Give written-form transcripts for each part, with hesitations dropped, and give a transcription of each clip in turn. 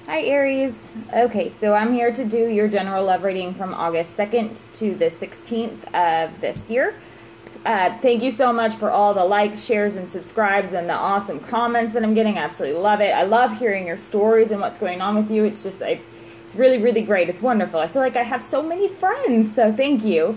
Hi Aries. Okay, so I'm here to do your general love reading from August 2nd to the 16th of this year. Thank you so much for all the likes, shares, and subscribes and the awesome comments that I'm getting. I absolutely love it. I love hearing your stories and what's going on with you. It's just, it's really, really great. It's wonderful. I feel like I have so many friends, so thank you.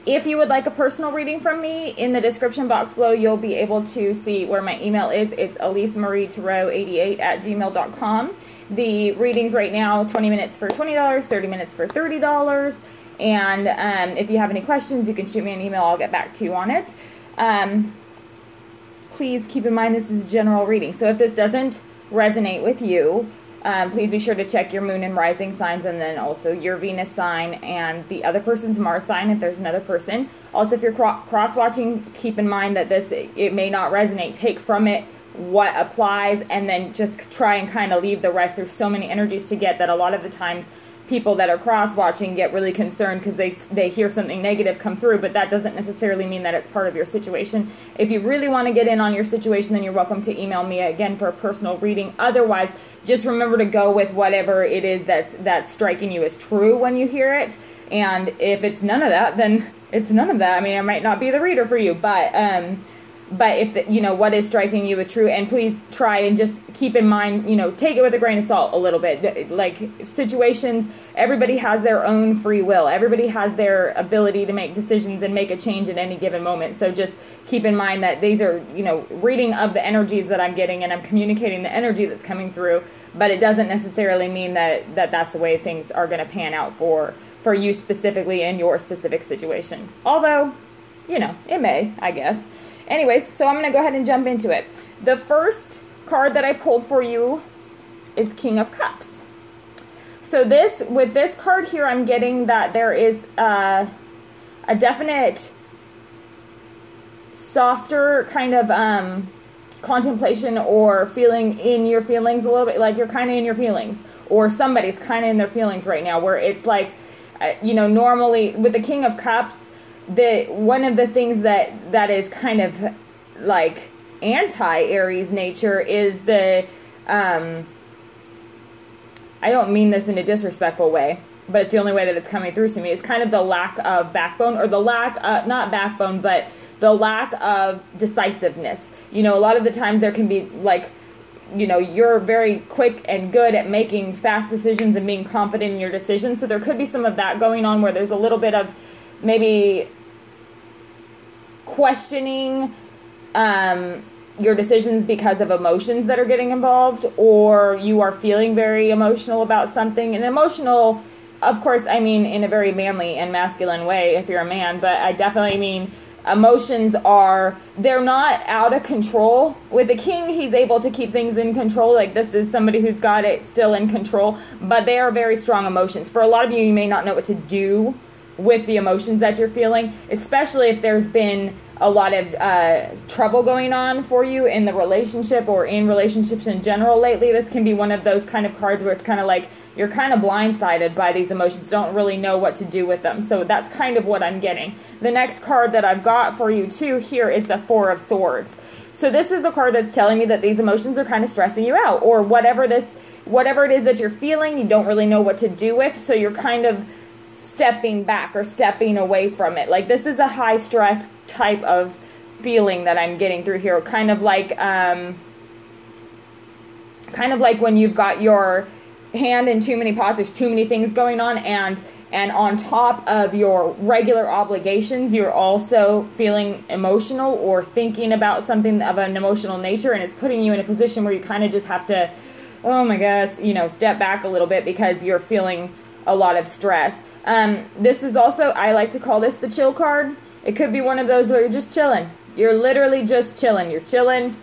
If you would like a personal reading from me, in the description box below, you'll be able to see where my email is. It's elisemarietarot88@gmail.com. The readings right now, 20 minutes for $20, 30 minutes for $30. And if you have any questions, you can shoot me an email. I'll get back to you on it. Please keep in mind this is a general reading. So if this doesn't resonate with you, please be sure to check your moon and rising signs, and then also your Venus sign and the other person's Mars sign if there's another person. Also, if you're cross-watching, keep in mind that it may not resonate. Take from it what applies and then just try and kind of leave the rest. There's so many energies to get that a lot of the times people that are cross-watching get really concerned because they hear something negative come through, but that doesn't necessarily mean that it's part of your situation. If you really want to get in on your situation, then you're welcome to email me again for a personal reading. Otherwise, just remember to go with whatever it is that's striking you as true when you hear it. And if it's none of that, then it's none of that. I mean, I might not be the reader for you, but if what is striking you as true, and please try and just keep in mind, take it with a grain of salt a little bit. Like situations, everybody has their own free will. Everybody has their ability to make decisions and make a change at any given moment. So just keep in mind that these are, reading of the energies that I'm getting, and I'm communicating the energy that's coming through, but it doesn't necessarily mean that that's the way things are going to pan out for you specifically in your specific situation. Although, it may, I guess. Anyways, so I'm going to go ahead and jump into it. The first card that I pulled for you is King of Cups. So with this card here, I'm getting that there is a definite softer kind of contemplation or feeling in your feelings a little bit, like you're kind of in your feelings, or somebody's kind of in their feelings right now, where it's like, normally with the King of Cups, one of the things that is kind of like anti-Aries nature is I don't mean this in a disrespectful way, but it's the only way that it's coming through to me. It's kind of the lack of backbone, or the lack of, not backbone, but the lack of decisiveness. A lot of the times there can be like, you're very quick and good at making fast decisions and being confident in your decisions. So there could be some of that going on, where there's a little bit of maybe questioning your decisions because of emotions that are getting involved, or you are feeling very emotional about something. And emotional, of course, I mean in a very manly and masculine way if you're a man, but I definitely mean emotions they're not out of control. With the king, he's able to keep things in control. Like, this is somebody who's got it still in control, but they are very strong emotions. For a lot of you, you may not know what to do with the emotions that you're feeling, especially if there's been a lot of trouble going on for you in the relationship or in relationships in general lately. This can be one of those kind of cards where it's kind of like you're kind of blindsided by these emotions, don't really know what to do with them. So that's kind of what I'm getting. The next card that I've got for you too here is the Four of Swords. So this is a card that's telling me that these emotions are kind of stressing you out, or whatever it is that you're feeling, you don't really know what to do with, so you're kind of stepping back or stepping away from it. Like, this is a high stress type of feeling that I'm getting through here. Kind of like when you've got your hand in too many pots, there's too many things going on, and on top of your regular obligations, you're also feeling emotional or thinking about something of an emotional nature, and it's putting you in a position where you kind of just have to, oh my gosh, step back a little bit because you're feeling a lot of stress. This is also, I like to call this the chill card. It could be one of those where you're just chilling. You're literally just chilling. You're chilling,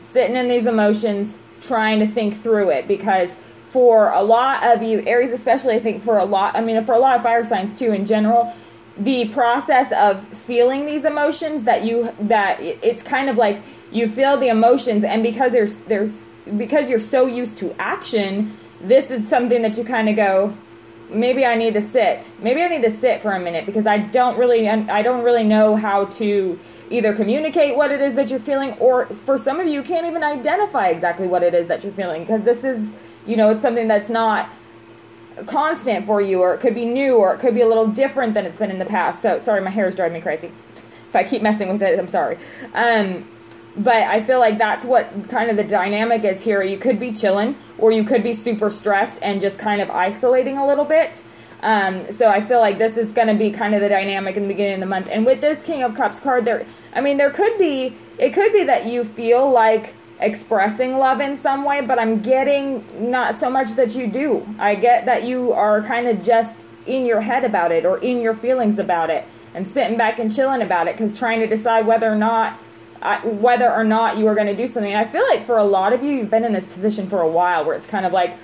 sitting in these emotions, trying to think through it. Because for a lot of you, Aries especially, I think for a lot of fire signs too in general, the process of feeling these emotions it's kind of like you feel the emotions, and because because you're so used to action, this is something that you kind of go, maybe I need to sit. Maybe I need to sit for a minute, because I don't really know how to either communicate what it is that you're feeling, or for some of you can't even identify exactly what it is that you're feeling, because this is, you know, it's something that's not constant for you, or it could be new, or it could be a little different than it's been in the past. So, sorry, my hair is driving me crazy. If I keep messing with it, I'm sorry. But I feel like that's what kind of the dynamic is here. You could be chilling, or you could be super stressed and just kind of isolating a little bit. So I feel like this is going to be kind of the dynamic in the beginning of the month. And with this King of Cups card, it could be that you feel like expressing love in some way, but I'm getting not so much that you do. I get that you are kind of just in your head about it, or in your feelings about it, and sitting back and chilling about it, because trying to decide whether or not you are going to do something. And I feel like for a lot of you, you've been in this position for a while, where it's kind of like,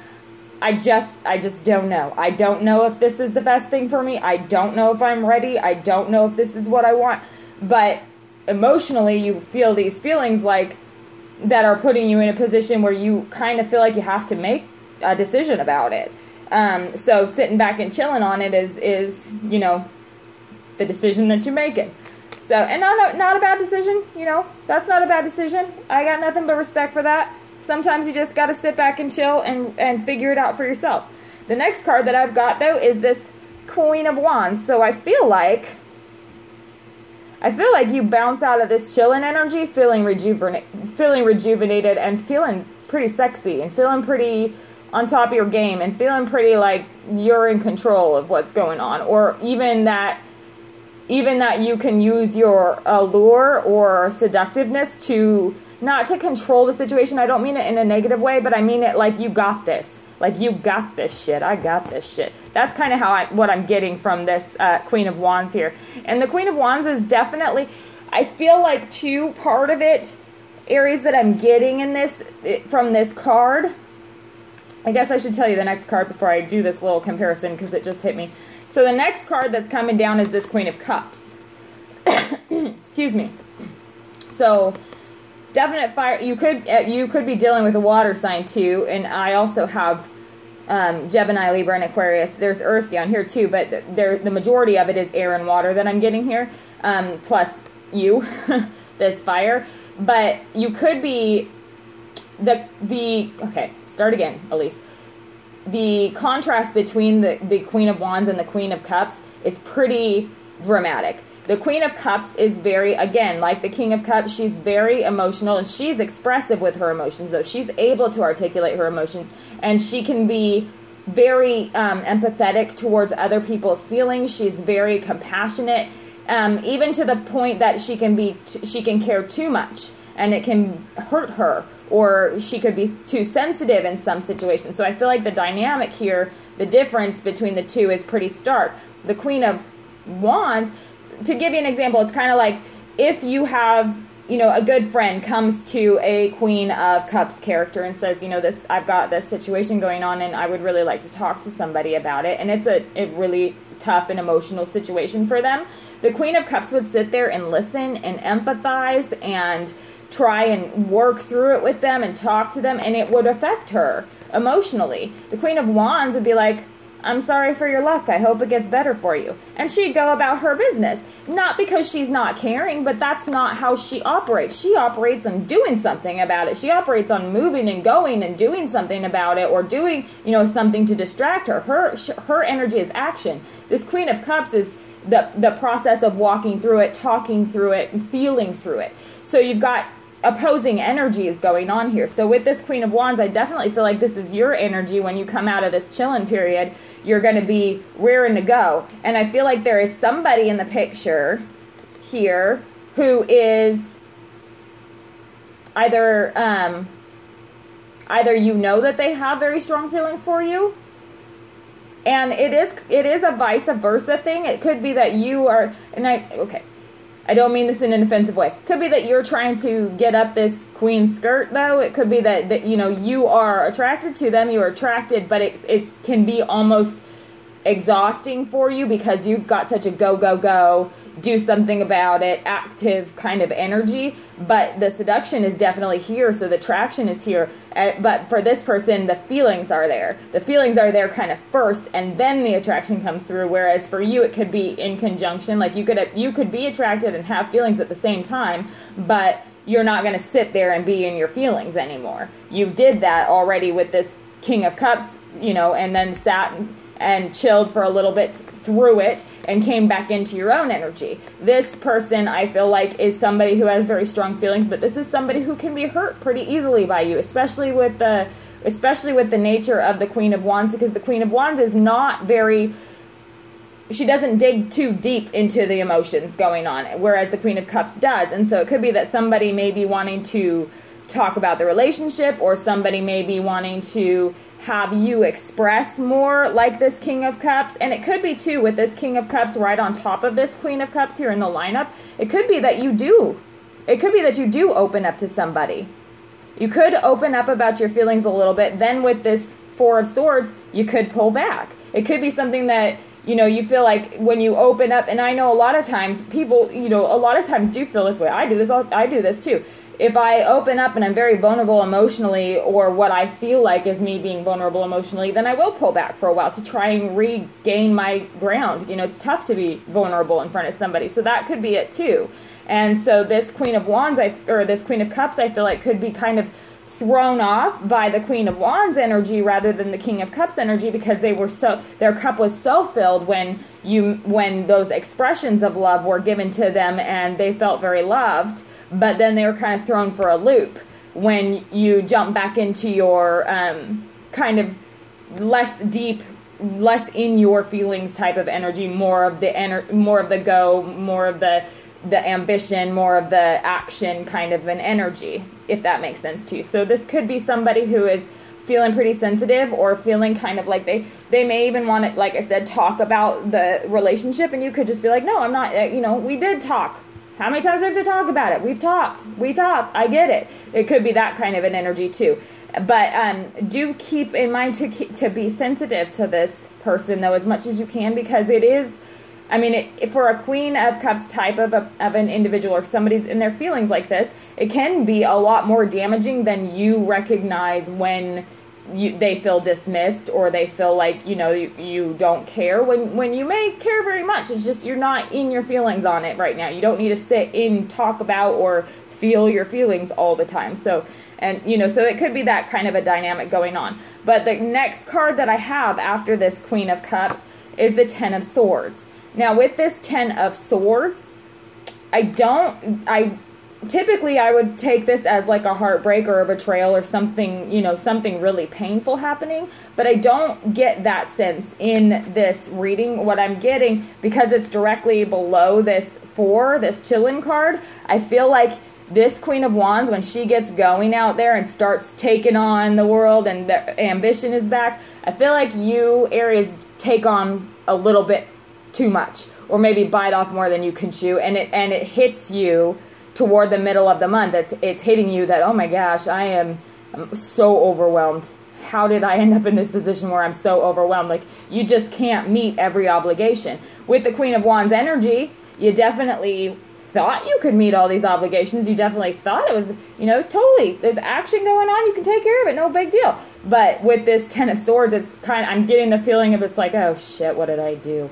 I just don't know. I don't know if this is the best thing for me. I don't know if I'm ready. I don't know if this is what I want. But emotionally, you feel these feelings like that are putting you in a position where you kind of feel like you have to make a decision about it. So sitting back and chilling on it is you know, the decision that you're making. So, and not a bad decision, you know, that's not a bad decision. I got nothing but respect for that. Sometimes you just got to sit back and chill and figure it out for yourself. The next card that I've got, though, is this Queen of Wands. So I feel like you bounce out of this chilling energy feeling rejuvenated and feeling pretty sexy and feeling pretty on top of your game and feeling pretty like you're in control of what's going on, or even that you can use your allure or seductiveness to not to control the situation. I don't mean it in a negative way, but I mean it like you got this. Like, you got this shit. I got this shit. That's kind of what I'm getting from this Queen of Wands here. And the Queen of Wands is definitely, I feel like, too, part of it, Aries, that I'm getting in this, from this card. I guess I should tell you the next card before I do this little comparison, because it just hit me. So the next card that's coming down is this Queen of Cups. Excuse me. So definite fire. You could be dealing with a water sign too, and I also have Gemini, Libra, and Aquarius. There's Earth down here too, but the majority of it is air and water that I'm getting here, plus you, this fire. But you could be okay. Start again, Elise. The contrast between the Queen of Wands and the Queen of Cups is pretty dramatic. The Queen of Cups is very, again, like the King of Cups, she's very emotional, and she's expressive with her emotions, though. She's able to articulate her emotions, and she can be very empathetic towards other people's feelings. She's very compassionate, even to the point that she can care too much, and it can hurt her, or she could be too sensitive in some situations. So I feel like the dynamic here, the difference between the two is pretty stark. The Queen of Wands, to give you an example, it's kind of like if you have, you know, a good friend comes to a Queen of Cups character and says, you know, I've got this situation going on and I would really like to talk to somebody about it. And it's a really tough and emotional situation for them. The Queen of Cups would sit there and listen and empathize and try and work through it with them and talk to them, and it would affect her emotionally. The Queen of Wands would be like, I'm sorry for your luck. I hope it gets better for you. And she'd go about her business. Not because she's not caring, but that's not how she operates. She operates on doing something about it. She operates on moving and going and doing something about it, or doing, you know, something to distract her. Her energy is action. This Queen of Cups is the process of walking through it, talking through it, and feeling through it. So you've got opposing energies going on here. So with this Queen of Wands, I definitely feel like this is your energy. When you come out of this chilling period, you're going to be raring to go. And I feel like there is somebody in the picture here who is either you know that they have very strong feelings for you, and it is a vice versa thing. It could be that you are, I don't mean this in an offensive way. Could be that you're trying to get up this queen skirt, though. It could be that you know, you are attracted to them, you are attracted, but it can be almost exhausting for you because you've got such a go, do something about it, active kind of energy. But the seduction is definitely here, so the attraction is here. But for this person, the feelings are there. The feelings are there kind of first, and then the attraction comes through. Whereas for you, it could be in conjunction. Like you could be attracted and have feelings at the same time, but you're not going to sit there and be in your feelings anymore. You did that already with this King of Cups, you know, and then sat and chilled for a little bit through it and came back into your own energy. This person, I feel like, is somebody who has very strong feelings, but this is somebody who can be hurt pretty easily by you, especially with the nature of the Queen of Wands, because the Queen of Wands is not very, she doesn't dig too deep into the emotions going on, whereas the Queen of Cups does. And so it could be that somebody may be wanting to talk about the relationship, or somebody may be wanting to have you express more like this King of Cups. And it could be too, with this King of Cups right on top of this Queen of Cups here in the lineup, it could be that you do open up to somebody. You could open up about your feelings a little bit. Then with this Four of Swords, you could pull back. It could be something that, you know, you feel like when you open up, and I know a lot of times people, you know, a lot of times do feel this way. I do this too. If I open up and I'm very vulnerable emotionally, or what I feel like is me being vulnerable emotionally, then I will pull back for a while to try and regain my ground. You know, it's tough to be vulnerable in front of somebody. So that could be it too. And so this Queen of Wands, or this Queen of Cups, I feel like could be kind of thrown off by the Queen of Wands energy rather than the King of Cups energy, because their cup was so filled when those expressions of love were given to them and they felt very loved, but then they were kind of thrown for a loop when you jump back into your kind of less deep, less in your feelings type of energy, more of the go, more of the ambition, more of the action kind of an energy, if that makes sense to you. So this could be somebody who is feeling pretty sensitive, or feeling kind of like they may even want to, like I said, talk about the relationship, and you could just be like, no, I'm not, you know, we did talk. How many times do we have to talk about it? We talked, I get it. It could be that kind of an energy too. But do keep in mind to be sensitive to this person, though, as much as you can, because it is, I mean, for a Queen of Cups type of an individual, or somebody's in their feelings like this, it can be a lot more damaging than you recognize when they feel dismissed, or they feel like, you know, you don't care, when you may care very much. It's just you're not in your feelings on it right now. You don't need to sit and talk about or feel your feelings all the time. So, and you know, so it could be that kind of a dynamic going on. But the next card that I have after this Queen of Cups is the Ten of Swords. Now with this Ten of Swords, typically I would take this as like a heartbreak or a betrayal or something, you know, something really painful happening, but I don't get that sense in this reading. What I'm getting, because it's directly below this chillin' card, I feel like this Queen of Wands, when she gets going out there and starts taking on the world and the ambition is back, I feel like you, Aries, take on a little bit too much, or maybe bite off more than you can chew, and it hits you toward the middle of the month. It's hitting you that, oh my gosh, I'm so overwhelmed. How did I end up in this position where I'm so overwhelmed? Like, you just can't meet every obligation. With the Queen of Wands energy, you definitely thought you could meet all these obligations. You definitely thought it was, you know, totally, there's action going on, you can take care of it, no big deal. But with this Ten of Swords, it's kind of, I'm getting the feeling of, it's like, oh shit, what did I do?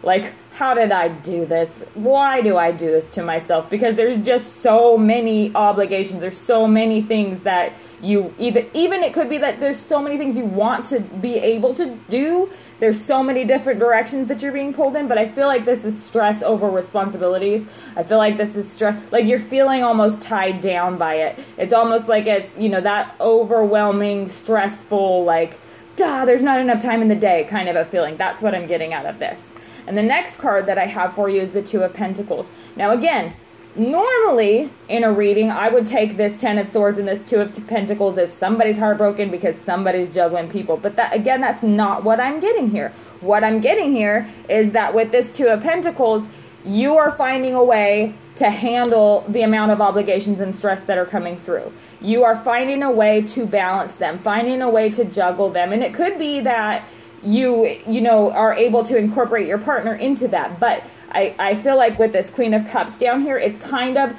Like, how did I do this? Why do I do this to myself? Because there's just so many obligations. There's so many things that you even it could be that there's so many things you want to be able to do. There's so many different directions that you're being pulled in, but I feel like this is stress over responsibilities. I feel like this is stress, like you're feeling almost tied down by it. It's almost like it's, you know, that overwhelming, stressful, like, there's not enough time in the day kind of a feeling. That's what I'm getting out of this. And the next card that I have for you is the Two of Pentacles. Now again, normally in a reading, I would take this Ten of Swords and this Two of Pentacles as somebody's heartbroken because somebody's juggling people. But that, again, that's not what I'm getting here. What I'm getting here is that with this Two of Pentacles, you are finding a way to handle the amount of obligations and stress that are coming through. You are finding a way to balance them, finding a way to juggle them. And it could be that you know, are able to incorporate your partner into that. But I feel like with this Queen of Cups down here, it's kind of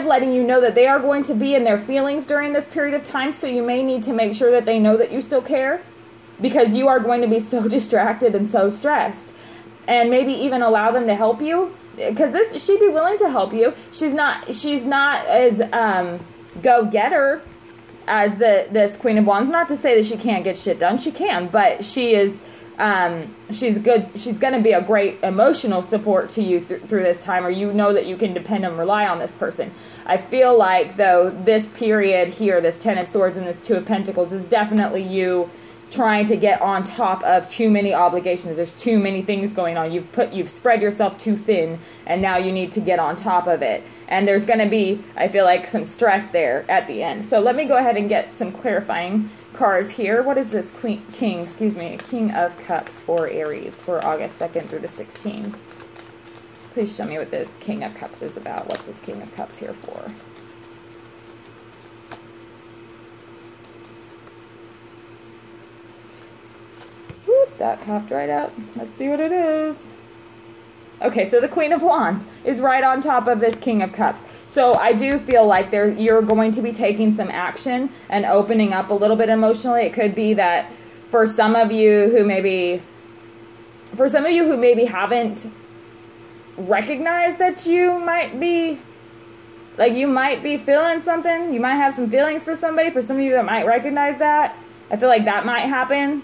letting you know that they are going to be in their feelings during this period of time. So you may need to make sure that they know that you still care, because you are going to be so distracted and so stressed. And maybe even allow them to help you, because she'd be willing to help you. She's not as go-getter as this Queen of Wands. Not to say that she can't get shit done. She can, but she is, she's good. She's going to be a great emotional support to you through this time, or you know that you can depend and rely on this person. I feel like, though, this period here, this Ten of Swords and this Two of Pentacles, is definitely you trying to get on top of too many obligations. There's too many things going on. You've spread yourself too thin, and now you need to get on top of it. And there's going to be, I feel like, some stress there at the end. So let me go ahead and get some clarifying cards here. What is this King of Cups for Aries for August 2nd through the 16th? Please show me what this King of Cups is about. What's this King of Cups here for? Whoop, that popped right up. Let's see what it is. Okay, so the Queen of Wands is right on top of this King of Cups. So I do feel like you're going to be taking some action and opening up a little bit emotionally. It could be that for some of you who maybe haven't recognized that you might be feeling something. You might have some feelings for somebody. For some of you that might recognize that, I feel like that might happen.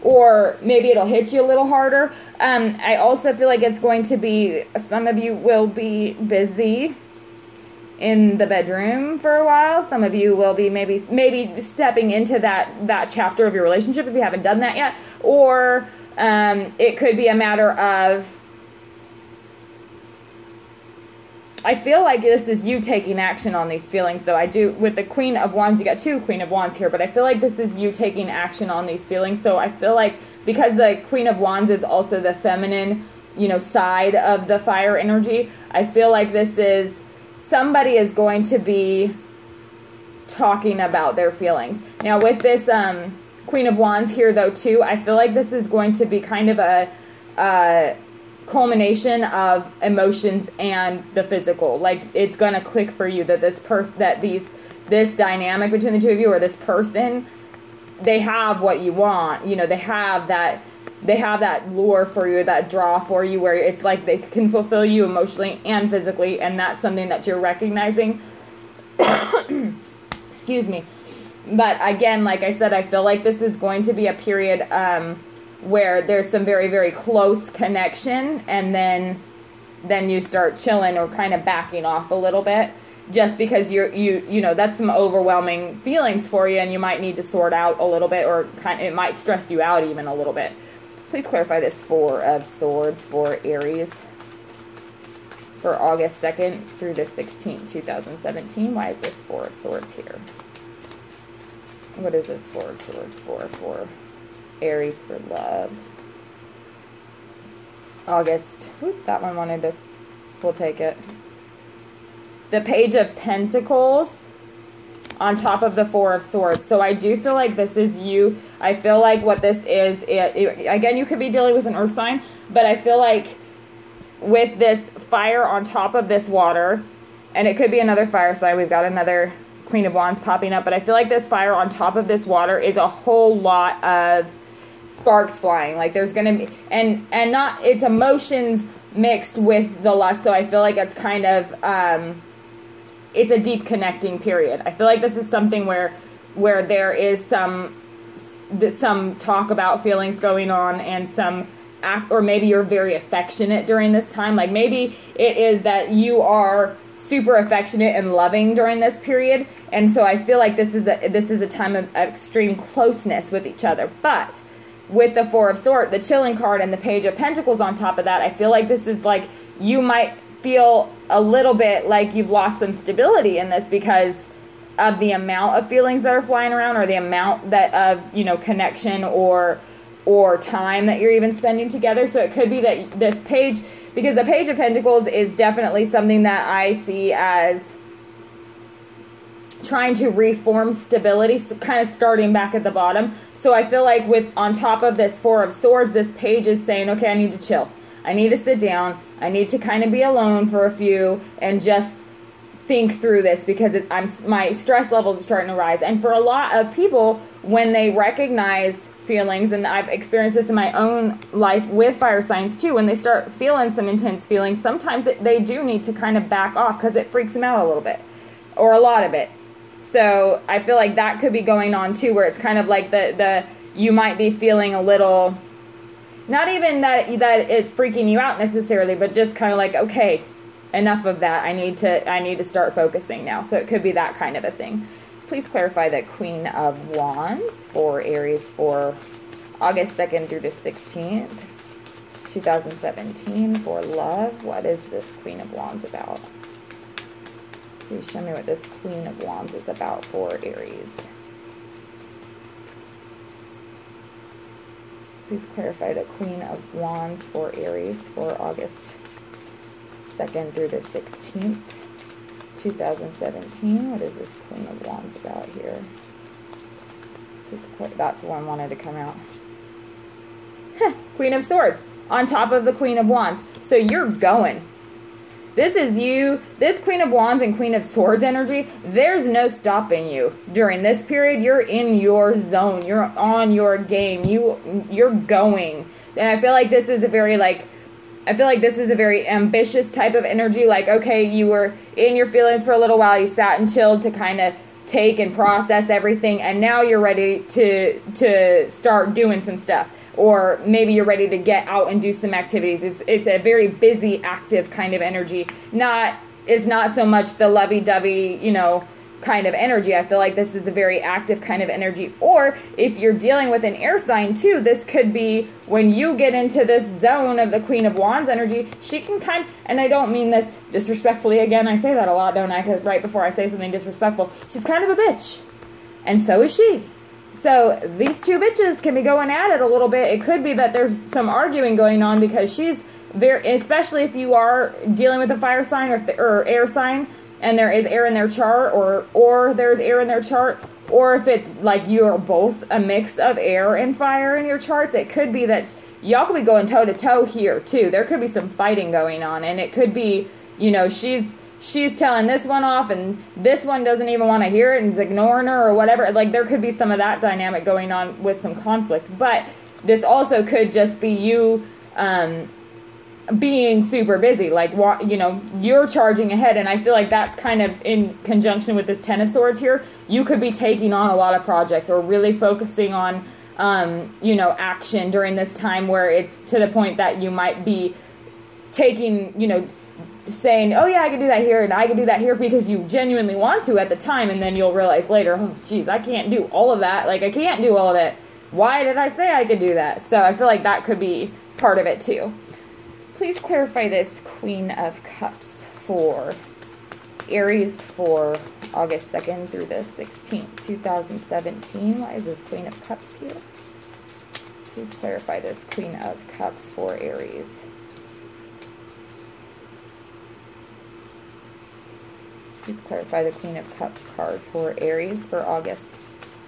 Or maybe it'll hit you a little harder. I also feel like it's going to be, some of you will be busy in the bedroom for a while. Some of you will be maybe stepping into that chapter of your relationship if you haven't done that yet. Or it could be a matter of, I feel like this is you taking action on these feelings, though. I do, with the Queen of Wands, you got two Queen of Wands here, but I feel like this is you taking action on these feelings. So I feel like, because the Queen of Wands is also the feminine, side of the fire energy, I feel like this is, somebody is going to be talking about their feelings. Now with this Queen of Wands here, though, too, I feel like this is going to be kind of a culmination of emotions and the physical. Like, it's gonna click for you that this dynamic between the two of you, or this person, they have what you want. They have that lure for you, that draw for you, where it's like they can fulfill you emotionally and physically, and that's something that you're recognizing. Excuse me. But again, like I said, I feel like this is going to be a period where there's some very, very close connection, and then you start chilling or kind of backing off a little bit, just because that's some overwhelming feelings for you, and you might need to sort out a little bit, or it might stress you out even a little bit. Please clarify this Four of Swords for Aries for August 2nd through the 16th, 2017. Why is this Four of Swords here? What is this Four of Swords for Aries for love? August. Whoop, that one wanted to. We'll take it. The Page of Pentacles on top of the Four of Swords. So I do feel like this is you. I feel like what this is, again, you could be dealing with an earth sign, but I feel like with this fire on top of this water, and it could be another fire sign. We've got another Queen of Wands popping up, but I feel like this fire on top of this water is a whole lot of sparks flying. Like, there's gonna be, and not, it's emotions mixed with the lust. So I feel like it's kind of it's a deep connecting period. I feel like this is something where there is some talk about feelings going on, and some act, or maybe you're very affectionate during this time. Like, maybe it is that you are super affectionate and loving during this period, and so I feel like this is a time of extreme closeness with each other. But with the Four of Swords, the chilling card, and the Page of Pentacles on top of that, I feel like this is like, you might feel a little bit like you've lost some stability in this because of the amount of feelings that are flying around, or the amount of connection or time that you're even spending together. So it could be that this page, because the Page of Pentacles is definitely something that I see as trying to reform stability, so kind of starting back at the bottom. So I feel like on top of this Four of Swords, this page is saying, okay, I need to chill. I need to sit down. I need to kind of be alone for a few and just think through this, because my stress levels are starting to rise. And for a lot of people, when they recognize feelings, and I've experienced this in my own life with fire signs too, when they start feeling some intense feelings, sometimes they do need to kind of back off because it freaks them out a little bit, or a lot of it. So I feel like that could be going on too, where it's kind of like you might be feeling a little, not even that it's freaking you out necessarily, but just kind of like, okay, enough of that. I need to start focusing now. So it could be that kind of a thing. Please clarify the Queen of Wands for Aries for August 2nd through the 16th, 2017 for love. What is this Queen of Wands about? Please show me what this Queen of Wands is about for Aries. Please clarify the Queen of Wands for Aries for August 2nd through the 16th, 2017. What is this Queen of Wands about here? That's the one I wanted to come out. Queen of Swords on top of the Queen of Wands. So you're going. This is you. This Queen of Wands and Queen of Swords energy, there's no stopping you. During this period, you're in your zone. You're on your game. You're going. And I feel like this is a very ambitious type of energy. Like, okay, you were in your feelings for a little while. You sat and chilled to kind of take and process everything. And now you're ready to start doing some stuff. Or maybe you're ready to get out and do some activities. It's a very busy, active kind of energy. It's not so much the lovey-dovey, kind of energy. I feel like this is a very active kind of energy. Or if you're dealing with an air sign too, this could be when you get into this zone of the Queen of Wands energy, she can and I don't mean this disrespectfully, again, I say that a lot, don't I? 'Cause right before I say something disrespectful, she's kind of a bitch. And so is she. So these two bitches can be going at it a little bit. It could be that there's some arguing going on because she's very, especially if you are dealing with a fire sign or air sign, and there is air in their chart, or there's air in their chart, or if it's like you are both a mix of air and fire in your charts, it could be that y'all could be going toe to toe here too. There could be some fighting going on, and it could be, she's telling this one off and this one doesn't even want to hear it and is ignoring her or whatever. Like, there could be some of that dynamic going on with some conflict. But this also could just be you being super busy. Like, you're charging ahead. And I feel like that's kind of in conjunction with this Ten of Swords here. You could be taking on a lot of projects or really focusing on, action during this time where it's to the point that you might be taking, saying, oh yeah, I can do that here and I can do that here because you genuinely want to at the time, and then you'll realize later, oh geez, I can't do all of that. Like, I can't do all of it. Why did I say I could do that? So I feel like that could be part of it too. Please clarify this Queen of Cups for Aries for August 2nd through the 16th, 2017. Why is this Queen of Cups here? Please clarify this Queen of Cups for Aries. Please clarify the Queen of Cups card for Aries for August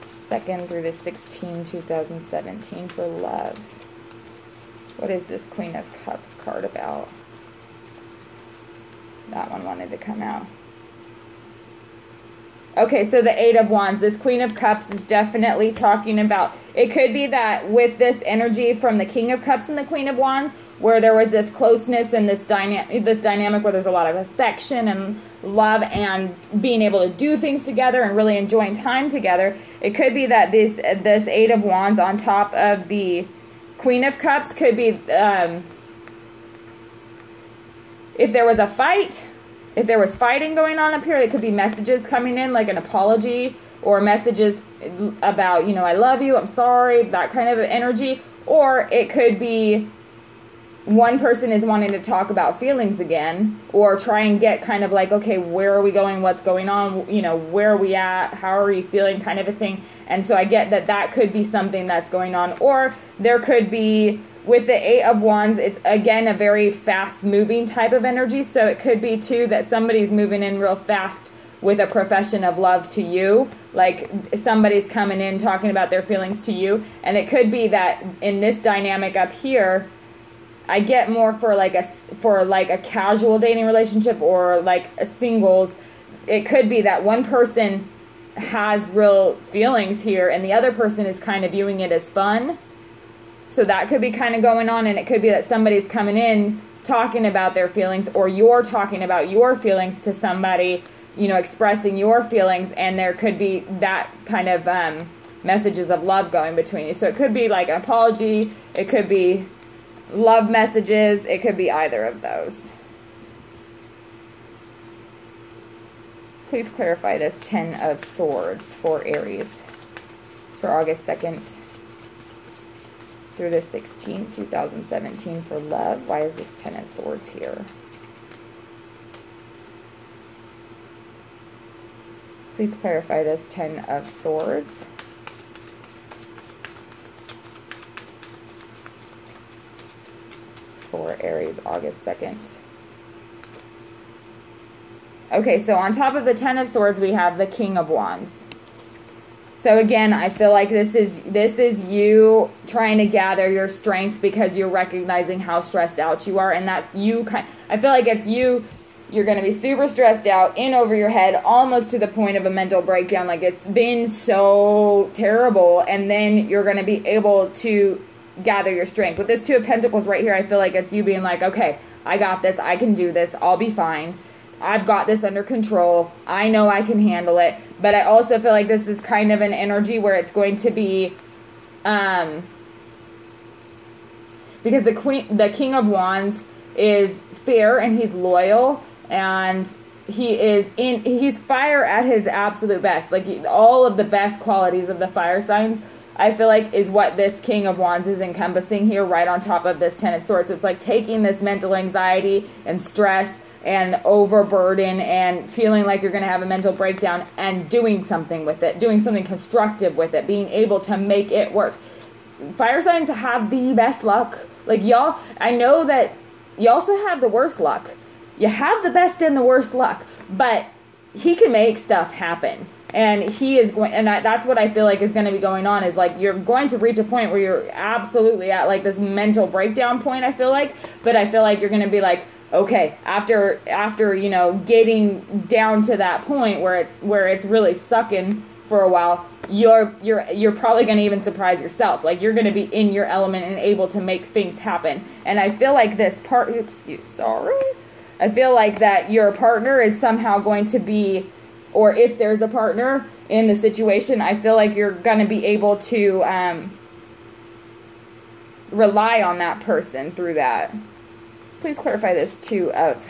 2nd through the 16th, 2017 for love. What is this Queen of Cups card about? That one wanted to come out. Okay, so the Eight of Wands. This Queen of Cups is definitely talking about, it could be that with this energy from the King of Cups and the Queen of Wands, where there was this closeness and this dynamic where there's a lot of affection and love and being able to do things together and really enjoying time together. It could be that this Eight of Wands on top of the Queen of Cups could be, if there was a fight, if there was fighting going on up here, it could be messages coming in, like an apology, or messages about, I love you, I'm sorry, that kind of energy. Or it could be one person is wanting to talk about feelings again, or try and get kind of like, okay, where are we going, what's going on, where are we at, how are you feeling, kind of a thing. And so I get that could be something that's going on. Or there could be, with the Eight of Wands, it's again a very fast moving type of energy. So it could be too that somebody's moving in real fast with a profession of love to you. Like, somebody's coming in talking about their feelings to you. And it could be that in this dynamic up here, I get more for like a casual dating relationship or like a singles. It could be that one person has real feelings here and the other person is kind of viewing it as fun. So that could be kind of going on, and it could be that somebody's coming in talking about their feelings, or you're talking about your feelings to somebody you know, expressing your feelings, and there could be that kind of messages of love going between you. So it could be like an apology, it could be love messages, it could be either of those. Please clarify this 10 of Swords for Aries for August 2nd through the 16th, 2017 for love. Why is this 10 of Swords here? Please clarify this 10 of Swords. For Aries, August 2nd. Okay, so on top of the 10 of Swords, we have the King of Wands. So again, I feel like this is you trying to gather your strength because you're recognizing how stressed out you are, and that's you. I feel like it's you. You're going to be super stressed out, in over your head, almost to the point of a mental breakdown. Like, it's been so terrible, and then you're going to be able to gather your strength. With this Two of Pentacles right here, I feel like it's you being like, okay, I got this, I can do this, I'll be fine. I've got this under control. I know I can handle it. But I also feel like this is kind of an energy where it's going to be, because the King of Wands is fair and he's loyal, and he's fire at his absolute best. Like, all of the best qualities of the fire signs, I feel like, is what this King of Wands is encompassing here, right on top of this 10 of Swords. So it's like taking this mental anxiety and stress and overburden and feeling like you're going to have a mental breakdown and doing something with it, doing something constructive with it, being able to make it work. Fire signs have the best luck. Like, y'all, I know that you also have the worst luck. You have the best and the worst luck, but he can make stuff happen. And he is going, and that's what I feel like is going to be going on, is like, you're going to reach a point where you're absolutely at like this mental breakdown point, I feel like. But I feel like you're going to be like, okay, after you know, getting down to that point where it's really sucking for a while, you're probably going to even surprise yourself. Like, you're going to be in your element and able to make things happen. And I feel like this part, I feel like that your partner is somehow going to be, or if there's a partner in the situation, I feel like you're going to be able to rely on that person through that. Please clarify this Two of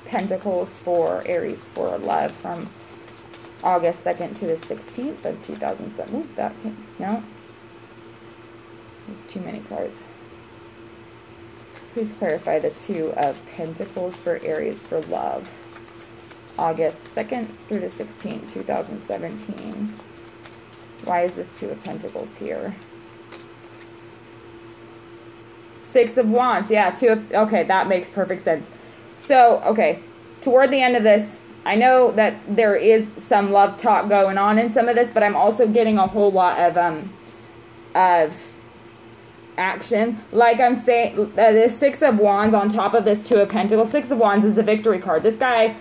Pentacles for Aries for love from August 2nd to the 16th of 2007. Ooh, no. There's too many cards. Please clarify the Two of Pentacles for Aries for love. August 2nd through the 16th, 2017. Why is this Two of Pentacles here? Six of Wands, yeah, okay, that makes perfect sense. So, okay, toward the end of this, I know that there is some love talk going on in some of this, but I'm also getting a whole lot of action. Like I'm saying, this Six of Wands on top of this Two of Pentacles. Six of Wands is a victory card. This guy,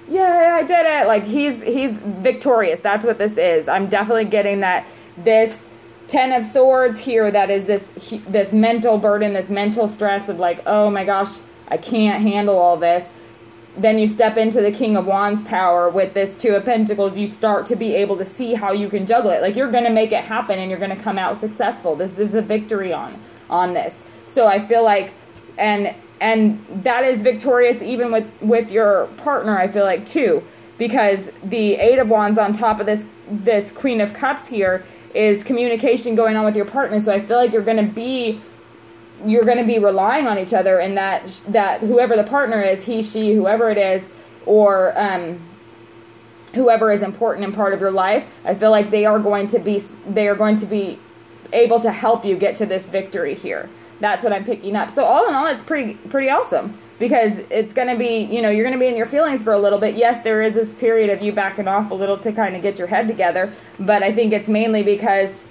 yeah, I did it. Like, he's victorious. That's what this is. I'm definitely getting that this 10 of Swords here, that is this mental burden, this mental stress of like, oh my gosh, I can't handle all this. Then you step into the King of Wands power with this Two of Pentacles. You start to be able to see how you can juggle it. Like, you're going to make it happen and you're going to come out successful. This is a victory on this. So I feel like, and that is victorious even with your partner, I feel like, too. Because the Eight of Wands on top of this Queen of Cups here is communication going on with your partner. So I feel like you're going to be relying on each other, and that whoever the partner is, he, she, whoever it is, or whoever is important and part of your life, I feel like they are going to be able to help you get to this victory here. That's what I'm picking up. So all in all, it's pretty awesome, because it's going to be, you know, you're going to be in your feelings for a little bit. Yes, there is this period of you backing off a little to kind of get your head together, but I think it's mainly because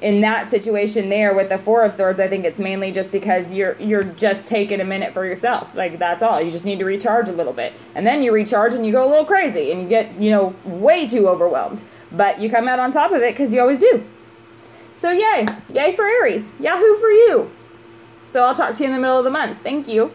in that situation there with the Four of Swords, I think it's mainly just because you're just taking a minute for yourself. Like, that's all. You just need to recharge a little bit. And then you recharge and you go a little crazy and you get, you know, way too overwhelmed. But you come out on top of it, because you always do. So yay. Yay for Aries. Yahoo for you. So I'll talk to you in the middle of the month. Thank you.